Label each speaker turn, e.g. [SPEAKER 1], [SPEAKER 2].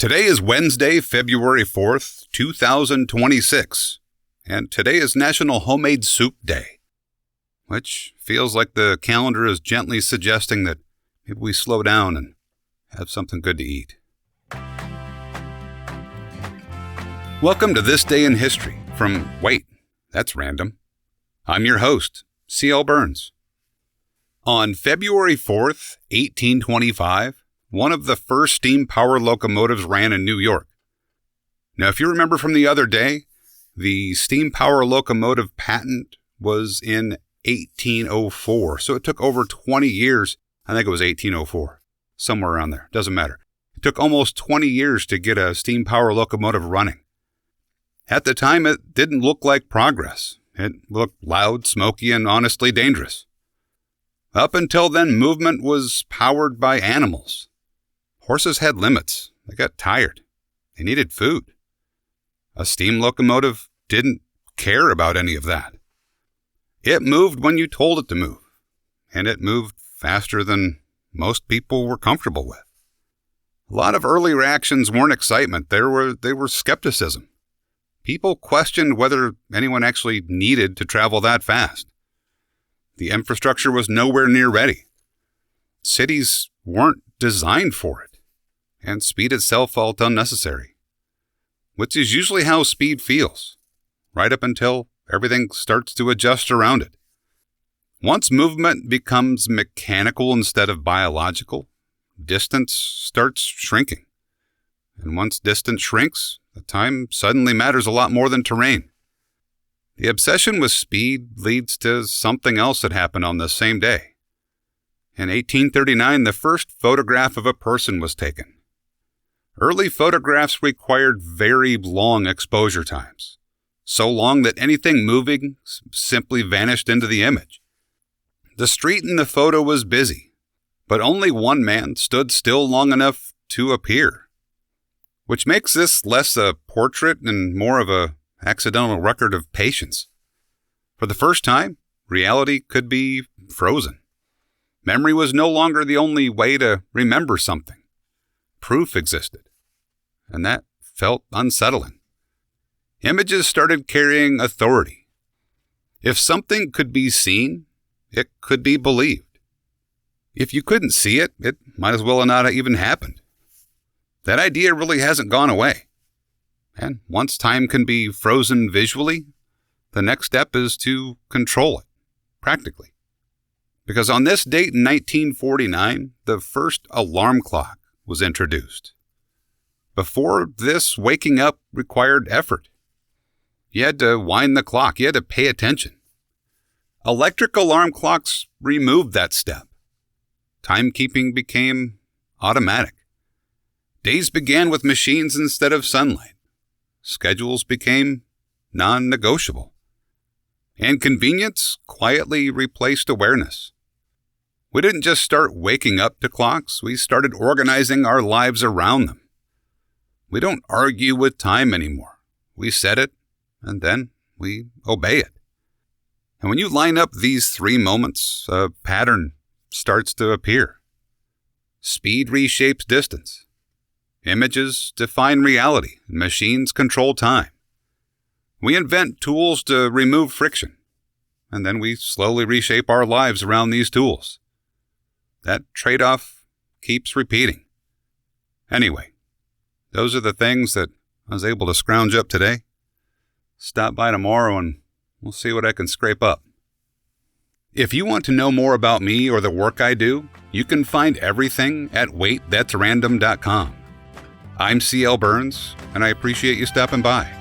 [SPEAKER 1] Today is Wednesday, February 4th, 2026, and today is National Homemade Soup Day, which feels like the calendar is gently suggesting that maybe we slow down and have something good to eat. Welcome to This Day in History from, wait, that's random. I'm your host, C.L. Burns. On February 4th, 1825, one of the first steam power locomotives ran in New York. Now, if you remember from the other day, the steam power locomotive patent was in 1804, so it took over 20 years. I think it was 1804, somewhere around there. Doesn't matter. It took almost 20 years to get a steam power locomotive running. At the time, it didn't look like progress. It looked loud, smoky, and honestly dangerous. Up until then, movement was powered by animals. Horses had limits. They got tired. They needed food. A steam locomotive didn't care about any of that. It moved when you told it to move, and it moved faster than most people were comfortable with. A lot of early reactions weren't excitement. They were skepticism. People questioned whether anyone actually needed to travel that fast. The infrastructure was nowhere near ready. Cities weren't designed for it, and speed itself felt unnecessary, which is usually how speed feels, right up until everything starts to adjust around it. Once movement becomes mechanical instead of biological, distance starts shrinking. And once distance shrinks, the time suddenly matters a lot more than terrain. The obsession with speed leads to something else that happened on the same day. In 1839, the first photograph of a person was taken. Early photographs required very long exposure times, so long that anything moving simply vanished into the image. The street in the photo was busy, but only one man stood still long enough to appear, which makes this less a portrait and more of an accidental record of patience. For the first time, reality could be frozen. Memory was no longer the only way to remember something. Proof existed, and that felt unsettling. Images started carrying authority. If something could be seen, it could be believed. If you couldn't see it, it might as well not have even happened. That idea really hasn't gone away. And once time can be frozen visually, the next step is to control it, practically. Because on this date in 1949, the first alarm clock was introduced. Before this, waking up required effort. You had to wind the clock. You had to pay attention. Electric alarm clocks removed that step. Timekeeping became automatic. Days began with machines instead of sunlight. Schedules became non-negotiable. And convenience quietly replaced awareness. We didn't just start waking up to clocks, we started organizing our lives around them. We don't argue with time anymore. We set it, and then we obey it. And when you line up these three moments, a pattern starts to appear. Speed reshapes distance. Images define reality, and machines control time. We invent tools to remove friction, and then we slowly reshape our lives around these tools. That trade-off keeps repeating. Anyway, those are the things that I was able to scrounge up today. Stop by tomorrow and we'll see what I can scrape up. If you want to know more about me or the work I do, you can find everything at waitthat'srandom.com. I'm C.L. Burns, and I appreciate you stopping by.